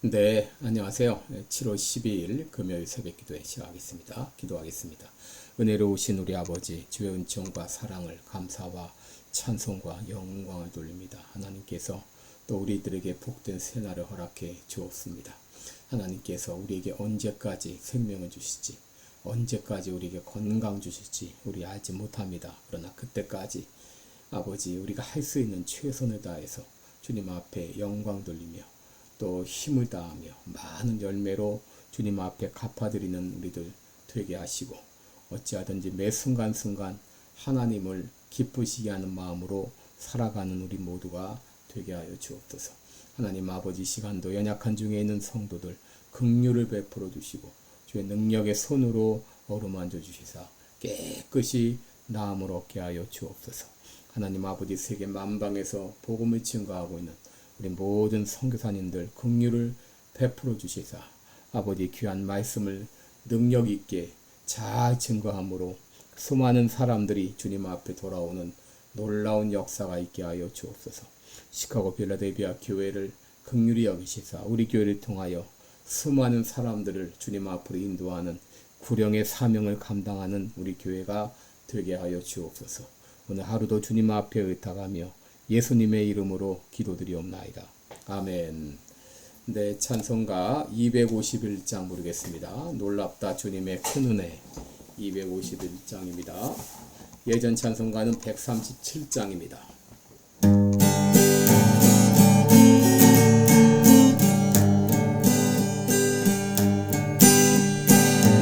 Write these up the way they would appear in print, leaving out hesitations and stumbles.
네, 안녕하세요. 7월 12일 금요일 새벽 기도회 시작하겠습니다. 기도하겠습니다. 은혜로우신 우리 아버지, 주의 은총과 사랑을 감사와 찬송과 영광을 돌립니다. 하나님께서 또 우리들에게 복된 새날을 허락해 주었습니다. 하나님께서 우리에게 언제까지 생명을 주실지, 언제까지 우리에게 건강 주실지 우리 알지 못합니다. 그러나 그때까지 아버지, 우리가 할 수 있는 최선을 다해서 주님 앞에 영광 돌리며 또 힘을 다하며 많은 열매로 주님 앞에 갚아드리는 우리들 되게 하시고, 어찌하든지 매 순간순간 하나님을 기쁘시게 하는 마음으로 살아가는 우리 모두가 되게 하여 주옵소서. 하나님 아버지, 시간도 연약한 중에 있는 성도들 긍휼을 베풀어 주시고 주의 능력의 손으로 어루만져 주시사 깨끗이 나음을 얻게 하여 주옵소서. 하나님 아버지, 세계 만방에서 복음을 증거하고 있는 우리 모든 선교사님들 긍휼을 베풀어 주시사 아버지 귀한 말씀을 능력 있게 잘 증거함으로 수많은 사람들이 주님 앞에 돌아오는 놀라운 역사가 있게 하여 주옵소서. 시카고 필라델피아 교회를 긍휼히 여기시사 우리 교회를 통하여 수많은 사람들을 주님 앞으로 인도하는 구령의 사명을 감당하는 우리 교회가 되게 하여 주옵소서. 오늘 하루도 주님 앞에 의탁하며 예수님의 이름으로 기도드리옵나이다. 아멘. 네, 찬송가 251장 부르겠습니다. 놀랍다 주님의 큰 은혜. 251장입니다. 예전 찬송가는 137장입니다.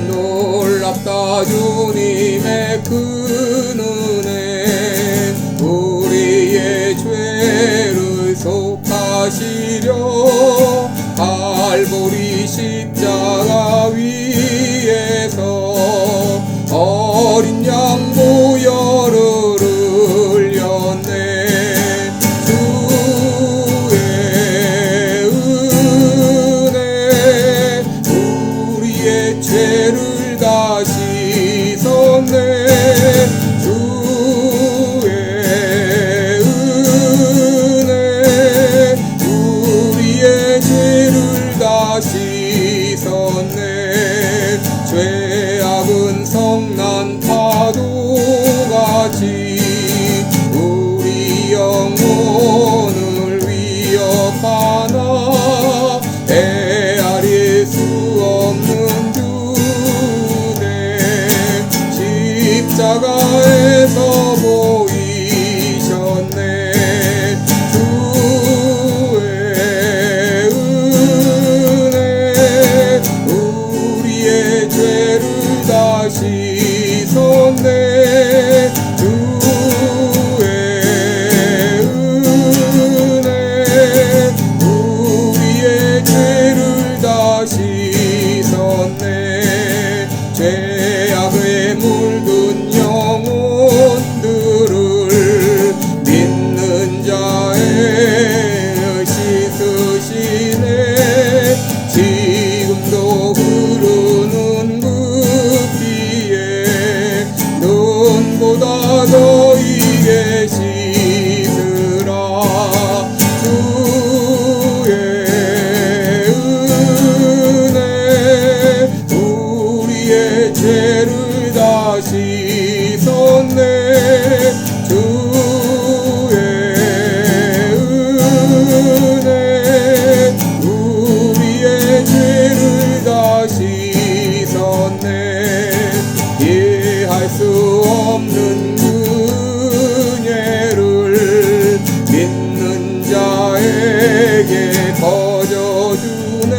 놀랍다 주님의 큰 은혜, 우리의 죄를 속하시려 갈보리 십자가 위에서 어린 양 보혈을 흘렸네. 주의 은혜 우리의 죄를 다 씻었네. 씻었네. 죄악은 성난 파도같이 우리 영혼을 위협하나 헤아릴 수 없는 주님 십자가에서 보이셨네. 씻었네. 주의 은혜 우리의 죄를 다 씻었네. 죄악에 물든 영혼들을 믿는 자에 씻으시네. 지금도 흐르는 눈보다 너희의 씻으라. 주의 은혜 우리의 죄를 다 씻었네. 주의 은혜 우리의 죄를 다 씻었네. 이해할 수 없는 은혜를 믿는 자에게 거저주네.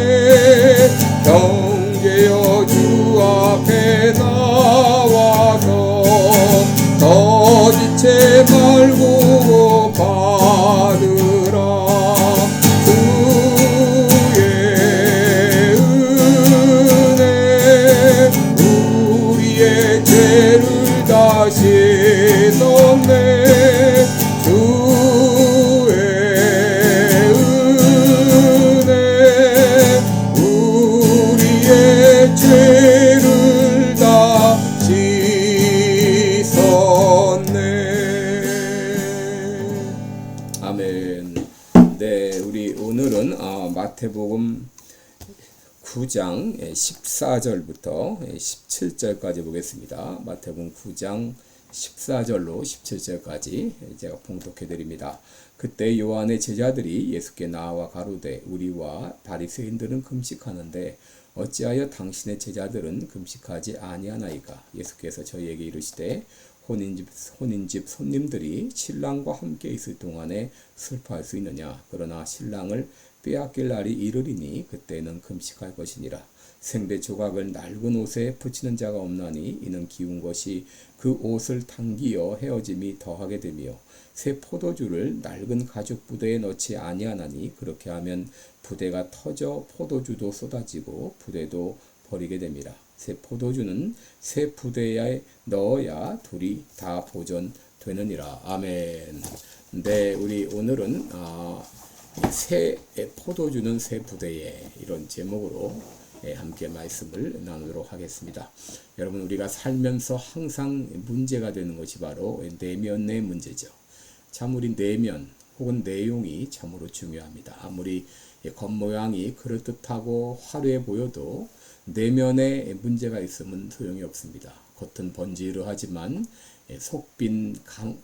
형제여 주 앞에 나와서 거짓체 말고 받으라. 주의 은혜 우리의 죄를 다 씻었네. 주의 은혜 우리의 죄를 다 씻었네. 아멘. 네, 우리 오늘은 마태복음 9장 14절부터 17절까지 보겠습니다. 마태복음 9장 14절로 17절까지 제가 봉독해 드립니다. 그때 요한의 제자들이 예수께 나와 가로되 우리와 바리새인들은 금식하는데 어찌하여 당신의 제자들은 금식하지 아니하나이까? 예수께서 저희에게 이르시되 혼인집 손님들이 신랑과 함께 있을 동안에 슬퍼할 수 있느냐? 그러나 신랑을 빼앗길 날이 이르리니 그때는 금식할 것이니라. 생배 조각을 낡은 옷에 붙이는 자가 없나니 이는 기운 것이 그 옷을 당기어 헤어짐이 더하게 되며 새 포도주를 낡은 가죽 부대에 넣지 아니하나니 그렇게 하면 부대가 터져 포도주도 쏟아지고 부대도 버리게 됨이라. 새 포도주는 새 부대에 넣어야 둘이 다 보존되느니라. 아멘. 네, 우리 오늘은 새 포도주는 새 부대에 이런 제목으로 함께 말씀을 나누도록 하겠습니다. 여러분, 우리가 살면서 항상 문제가 되는 것이 바로 내면의 문제죠. 참 우리 내면 혹은 내용이 참으로 중요합니다. 아무리 겉모양이 그럴듯하고 화려해 보여도 내면에 문제가 있으면 소용이 없습니다. 겉은 번지르하지만 속빈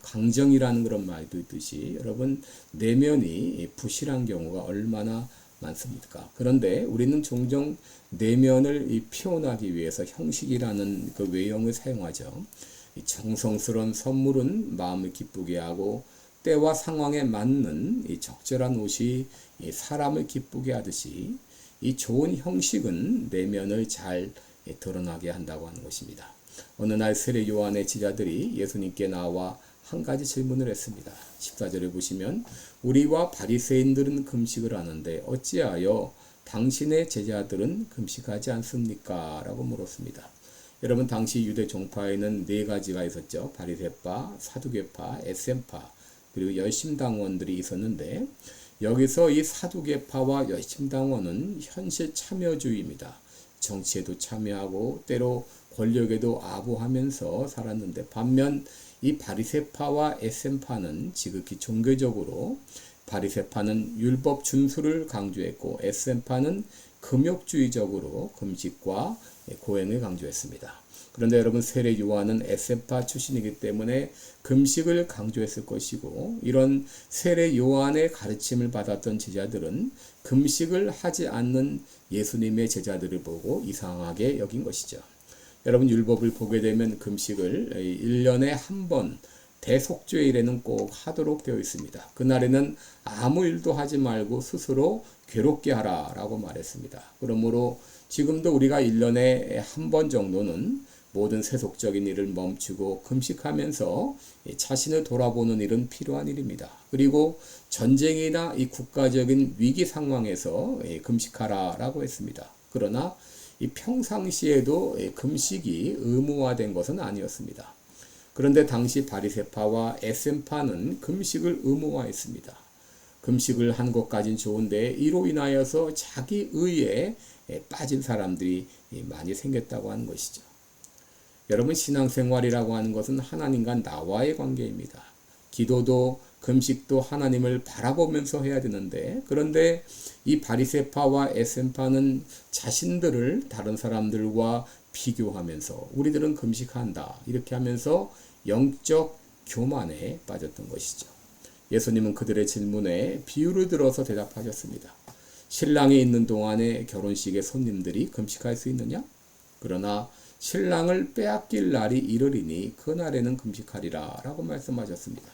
강정이라는 그런 말도 있듯이 여러분 내면이 부실한 경우가 얼마나 많습니까? 그런데 우리는 종종 내면을 표현하기 위해서 형식이라는 그 외형을 사용하죠. 정성스러운 선물은 마음을 기쁘게 하고 때와 상황에 맞는 이 적절한 옷이 사람을 기쁘게 하듯이 이 좋은 형식은 내면을 잘 드러나게 한다고 하는 것입니다. 어느 날 세례 요한의 제자들이 예수님께 나와 한 가지 질문을 했습니다. 14절에 보시면 우리와 바리새인들은 금식을 하는데 어찌하여 당신의 제자들은 금식하지 않습니까? 라고 물었습니다. 여러분, 당시 유대 종파에는 네 가지가 있었죠. 바리새파, 사두개파, 에셈파, 그리고 열심당원들이 있었는데 여기서 이 사두개파와 열심당원은 현실 참여주의입니다. 정치에도 참여하고 때로 권력에도 아부하면서 살았는데 반면 이 바리새파와 에셈파는 지극히 종교적으로 바리새파는 율법 준수를 강조했고 에셈파는 금욕주의적으로 금식과 고행을 강조했습니다. 그런데 여러분, 세례 요한은 에셈파 출신이기 때문에 금식을 강조했을 것이고 이런 세례 요한의 가르침을 받았던 제자들은 금식을 하지 않는 예수님의 제자들을 보고 이상하게 여긴 것이죠. 여러분, 율법을 보게 되면 금식을 1년에 한 번 대속죄일에는 꼭 하도록 되어 있습니다. 그날에는 아무 일도 하지 말고 스스로 괴롭게 하라 라고 말했습니다. 그러므로 지금도 우리가 1년에 한 번 정도는 모든 세속적인 일을 멈추고 금식하면서 자신을 돌아보는 일은 필요한 일입니다. 그리고 전쟁이나 이 국가적인 위기 상황에서 금식하라 라고 했습니다. 그러나 이 평상시에도 금식이 의무화된 것은 아니었습니다. 그런데 당시 바리새파와 에셈파는 금식을 의무화했습니다. 금식을 한 것까진 좋은데 이로 인하여서 자기 의에 빠진 사람들이 많이 생겼다고 하는 것이죠. 여러분, 신앙생활이라고 하는 것은 하나님과 나와의 관계입니다. 기도도 금식도 하나님을 바라보면서 해야 되는데 그런데 이 바리새파와 에셈파는 자신들을 다른 사람들과 비교하면서 우리들은 금식한다 이렇게 하면서 영적 교만에 빠졌던 것이죠. 예수님은 그들의 질문에 비유를 들어서 대답하셨습니다. 신랑이 있는 동안에 결혼식에 손님들이 금식할 수 있느냐? 그러나 신랑을 빼앗길 날이 이르리니 그날에는 금식하리라 라고 말씀하셨습니다.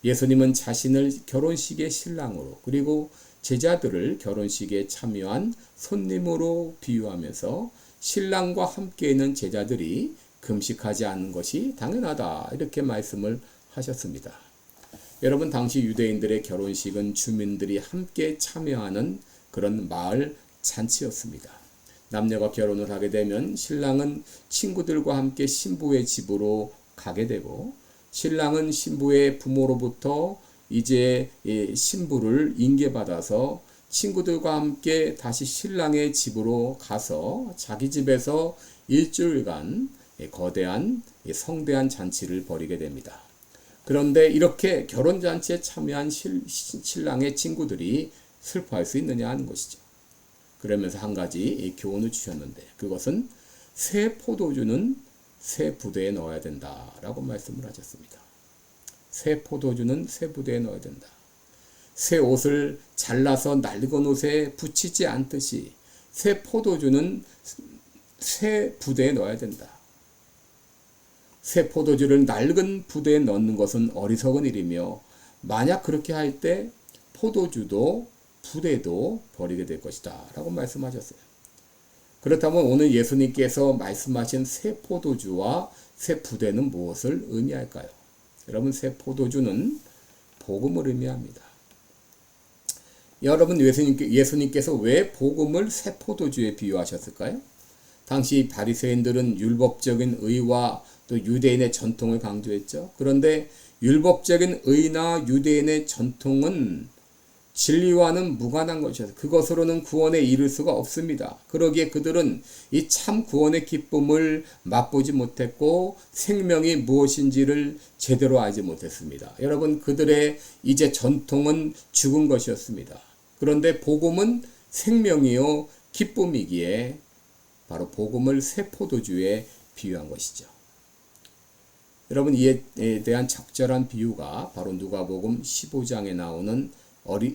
예수님은 자신을 결혼식의 신랑으로 그리고 제자들을 결혼식에 참여한 손님으로 비유하면서 신랑과 함께 있는 제자들이 금식하지 않는 것이 당연하다 이렇게 말씀을 하셨습니다. 여러분, 당시 유대인들의 결혼식은 주민들이 함께 참여하는 그런 마을 잔치였습니다. 남녀가 결혼을 하게 되면 신랑은 친구들과 함께 신부의 집으로 가게 되고 신랑은 신부의 부모로부터 이제 신부를 인계받아서 친구들과 함께 다시 신랑의 집으로 가서 자기 집에서 일주일간 거대한 성대한 잔치를 벌이게 됩니다. 그런데 이렇게 결혼잔치에 참여한 신랑의 친구들이 슬퍼할 수 있느냐 하는 것이죠. 그러면서 한 가지 이 교훈을 주셨는데, 그것은 새 포도주는 새 부대에 넣어야 된다라고 말씀을 하셨습니다. 새 포도주는 새 부대에 넣어야 된다. 새 옷을 잘라서 낡은 옷에 붙이지 않듯이 새 포도주는 새 부대에 넣어야 된다. 새 포도주를 낡은 부대에 넣는 것은 어리석은 일이며, 만약 그렇게 할 때 포도주도 부대도 버리게 될 것이다 라고 말씀하셨어요. 그렇다면 오늘 예수님께서 말씀하신 새 포도주와 새 부대는 무엇을 의미할까요? 여러분, 새 포도주는 복음을 의미합니다. 여러분, 예수님께서 왜 복음을 새 포도주에 비유하셨을까요? 당시 바리새인들은 율법적인 의와 또 유대인의 전통을 강조했죠. 그런데 율법적인 의나 유대인의 전통은 진리와는 무관한 것이어서 그것으로는 구원에 이를 수가 없습니다. 그러기에 그들은 이 참 구원의 기쁨을 맛보지 못했고 생명이 무엇인지를 제대로 알지 못했습니다. 여러분, 그들의 이제 전통은 죽은 것이었습니다. 그런데 복음은 생명이요 기쁨이기에 바로 복음을 새 포도주에 비유한 것이죠. 여러분, 이에 대한 적절한 비유가 바로 누가복음 15장에 나오는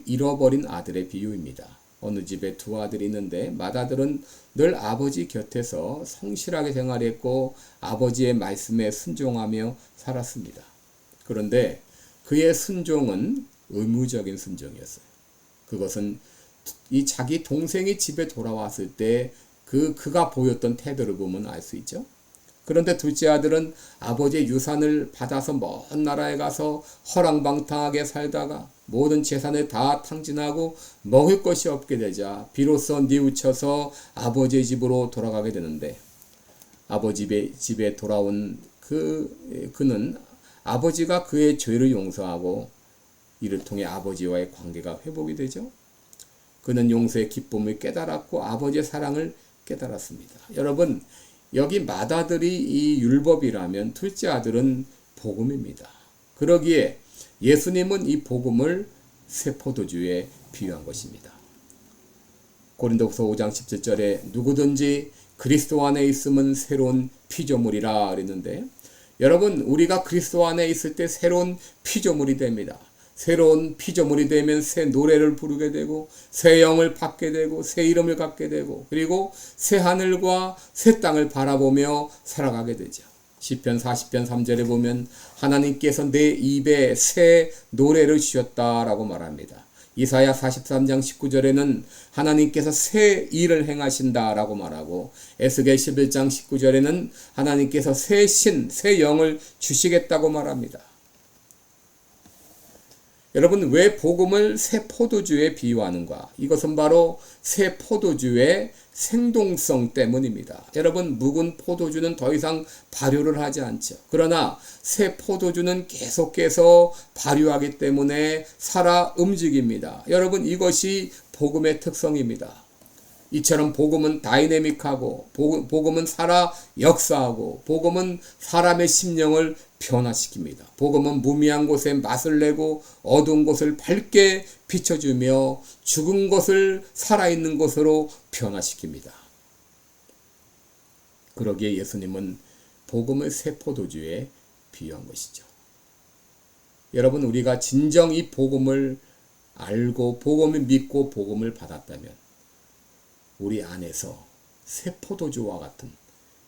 잃어버린 아들의 비유입니다. 어느 집에 두 아들이 있는데 맏아들은 늘 아버지 곁에서 성실하게 생활했고 아버지의 말씀에 순종하며 살았습니다. 그런데 그의 순종은 의무적인 순종이었어요. 그것은 이 자기 동생이 집에 돌아왔을 때 그가 보였던 태도를 보면 알 수 있죠. 그런데 둘째 아들은 아버지의 유산을 받아서 먼 나라에 가서 허랑방탕하게 살다가 모든 재산을 다 탕진하고 먹을 것이 없게 되자 비로소 뉘우쳐서 아버지의 집으로 돌아가게 되는데, 아버지 집에 돌아온 그는 아버지가 그의 죄를 용서하고 이를 통해 아버지와의 관계가 회복이 되죠. 그는 용서의 기쁨을 깨달았고 아버지의 사랑을 깨달았습니다. 여러분, 여기 맏아들이 이 율법이라면 둘째 아들은 복음입니다. 그러기에 예수님은 이 복음을 새 포도주에 비유한 것입니다. 고린도후서 5장 17절에 누구든지 그리스도 안에 있으면 새로운 피조물이라 그랬는데, 여러분, 우리가 그리스도 안에 있을 때 새로운 피조물이 됩니다. 새로운 피조물이 되면 새 노래를 부르게 되고 새 영을 받게 되고 새 이름을 갖게 되고 그리고 새 하늘과 새 땅을 바라보며 살아가게 되죠. 시편 40편 3절에 보면 하나님께서 내 입에 새 노래를 주셨다라고 말합니다. 이사야 43장 19절에는 하나님께서 새 일을 행하신다라고 말하고, 에스겔 11장 19절에는 하나님께서 새 신, 새 영을 주시겠다고 말합니다. 여러분, 왜 복음을 새 포도주에 비유하는가? 이것은 바로 새 포도주의 생동성 때문입니다. 여러분, 묵은 포도주는 더 이상 발효를 하지 않죠. 그러나 새 포도주는 계속해서 발효하기 때문에 살아 움직입니다. 여러분, 이것이 복음의 특성입니다. 이처럼 복음은 다이내믹하고 복음은 살아 역사하고 복음은 사람의 심령을 변화시킵니다. 복음은 무미한 곳에 맛을 내고 어두운 곳을 밝게 비춰주며 죽은 것을 살아있는 것으로 변화시킵니다. 그러기에 예수님은 복음을 새 포도주에 비유한 것이죠. 여러분, 우리가 진정 이 복음을 알고 복음을 믿고 복음을 받았다면 우리 안에서 새 포도주와 같은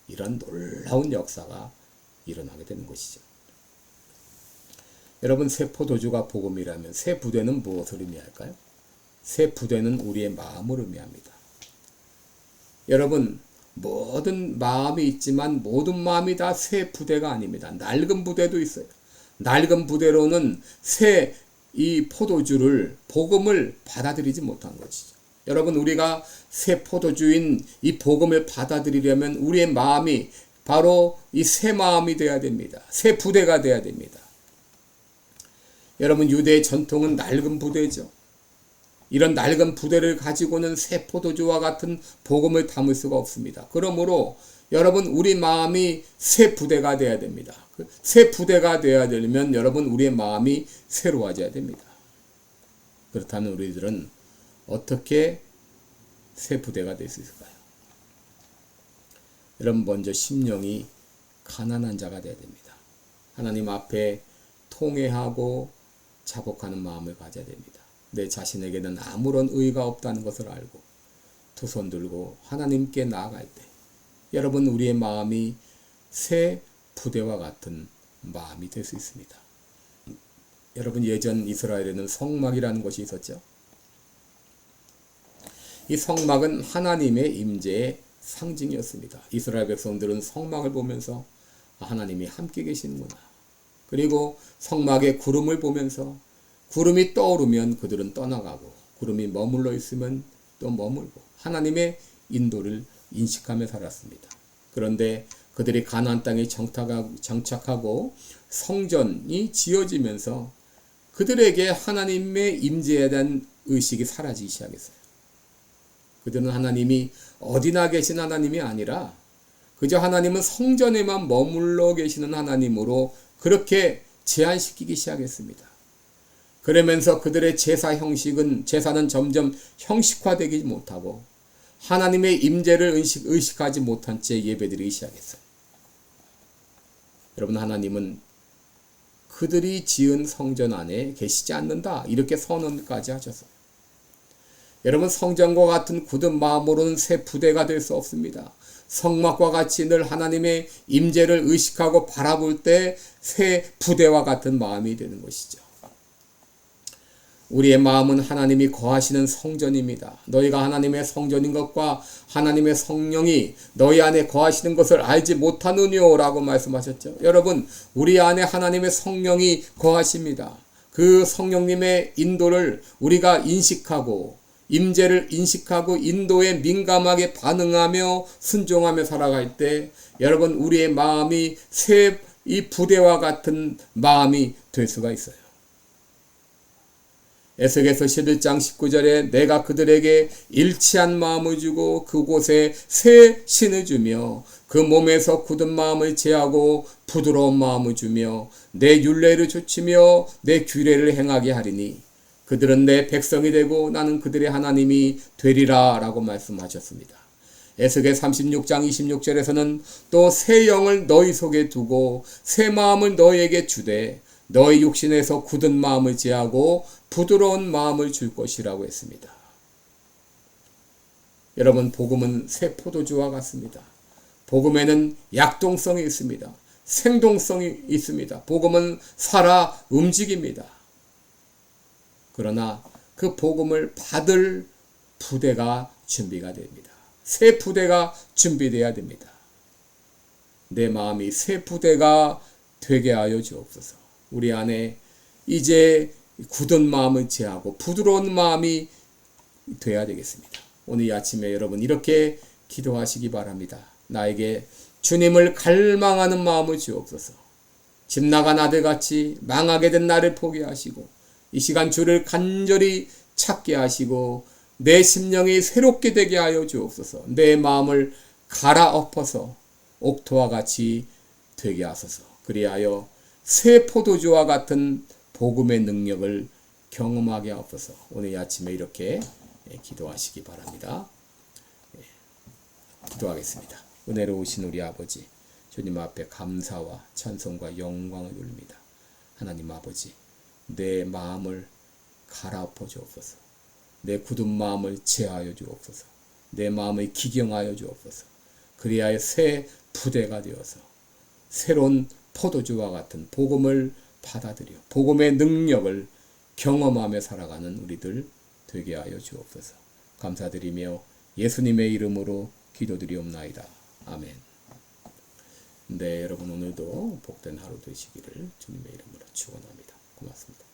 이런 놀라운 역사가 일어나게 되는 것이죠. 여러분, 새 포도주가 복음이라면 새 부대는 무엇을 의미할까요? 새 부대는 우리의 마음을 의미합니다. 여러분, 모든 마음이 있지만 모든 마음이 다 새 부대가 아닙니다. 낡은 부대도 있어요. 낡은 부대로는 새 이 포도주를 복음을 받아들이지 못한 것이죠. 여러분, 우리가 새 포도주인 이 복음을 받아들이려면 우리의 마음이 바로 이 새 마음이 되어야 됩니다. 새 부대가 되어야 됩니다. 여러분, 유대의 전통은 낡은 부대죠. 이런 낡은 부대를 가지고는 새 포도주와 같은 복음을 담을 수가 없습니다. 그러므로 여러분, 우리 마음이 새 부대가 되어야 됩니다. 새 부대가 되어야 되려면 여러분, 우리의 마음이 새로워져야 됩니다. 그렇다면 우리들은 어떻게 새 부대가 될 수 있을까요? 여러분, 먼저 심령이 가난한 자가 되어야 됩니다. 하나님 앞에 통회하고 자복하는 마음을 가져야 됩니다. 내 자신에게는 아무런 의가 없다는 것을 알고 두 손 들고 하나님께 나아갈 때 여러분, 우리의 마음이 새 부대와 같은 마음이 될 수 있습니다. 여러분, 예전 이스라엘에는 성막이라는 것이 있었죠. 이 성막은 하나님의 임재의 상징이었습니다. 이스라엘 백성들은 성막을 보면서 하나님이 함께 계시는구나. 그리고 성막의 구름을 보면서 구름이 떠오르면 그들은 떠나가고 구름이 머물러 있으면 또 머물고 하나님의 인도를 인식하며 살았습니다. 그런데 그들이 가나안 땅에 정착하고 성전이 지어지면서 그들에게 하나님의 임재에 대한 의식이 사라지기 시작했어요. 그들은 하나님이 어디나 계신 하나님이 아니라 그저 하나님은 성전에만 머물러 계시는 하나님으로 그렇게 제한시키기 시작했습니다. 그러면서 그들의 제사는 점점 형식화되지 못하고 하나님의 임재를 의식하지 못한 채 예배드리기 시작했어요. 여러분, 하나님은 그들이 지은 성전 안에 계시지 않는다, 이렇게 선언까지 하셨어요. 여러분, 성전과 같은 굳은 마음으로는 새 부대가 될 수 없습니다. 성막과 같이 늘 하나님의 임재를 의식하고 바라볼 때 새 부대와 같은 마음이 되는 것이죠. 우리의 마음은 하나님이 거하시는 성전입니다. 너희가 하나님의 성전인 것과 하나님의 성령이 너희 안에 거하시는 것을 알지 못하느뇨 라고 말씀하셨죠. 여러분, 우리 안에 하나님의 성령이 거하십니다. 그 성령님의 인도를 우리가 인식하고 임재를 인식하고 인도에 민감하게 반응하며 순종하며 살아갈 때 여러분, 우리의 마음이 새 이 부대와 같은 마음이 될 수가 있어요. 에스겔서 11장 19절에 내가 그들에게 일치한 마음을 주고 그곳에 새 신을 주며 그 몸에서 굳은 마음을 제하고 부드러운 마음을 주며 내 율례를 좇으며 내 규례를 행하게 하리니 그들은 내 백성이 되고 나는 그들의 하나님이 되리라 라고 말씀하셨습니다. 에스겔 36장 26절에서는 또 새 영을 너희 속에 두고 새 마음을 너희에게 주되 너희 육신에서 굳은 마음을 제하고 부드러운 마음을 줄 것이라고 했습니다. 여러분, 복음은 새 포도주와 같습니다. 복음에는 약동성이 있습니다. 생동성이 있습니다. 복음은 살아 움직입니다. 그러나 그 복음을 받을 부대가 준비가 됩니다. 새 부대가 준비되어야 됩니다. 내 마음이 새 부대가 되게 하여 주옵소서. 우리 안에 이제 굳은 마음을 제하고 부드러운 마음이 되어야 되겠습니다. 오늘 이 아침에 여러분 이렇게 기도하시기 바랍니다. 나에게 주님을 갈망하는 마음을 주옵소서. 집 나간 아들같이 망하게 된 나를 포기하시고 이 시간 주를 간절히 찾게 하시고 내 심령이 새롭게 되게 하여 주옵소서. 내 마음을 갈아엎어서 옥토와 같이 되게 하소서. 그리하여 새 포도주와 같은 복음의 능력을 경험하게 하옵소서. 오늘 이 아침에 이렇게 기도하시기 바랍니다. 기도하겠습니다. 은혜로우신 우리 아버지, 주님 앞에 감사와 찬송과 영광을 돌립니다. 하나님 아버지, 내 마음을 갈아엎어 주옵소서. 내 굳은 마음을 제하여 주옵소서. 내 마음을 기경하여 주옵소서. 그리하여 새 부대가 되어서 새로운 포도주와 같은 복음을 받아들여 복음의 능력을 경험하며 살아가는 우리들 되게 하여 주옵소서. 감사드리며 예수님의 이름으로 기도드리옵나이다. 아멘. 네, 여러분 오늘도 복된 하루 되시기를 주님의 이름으로 축원합니다. 고맙습니다.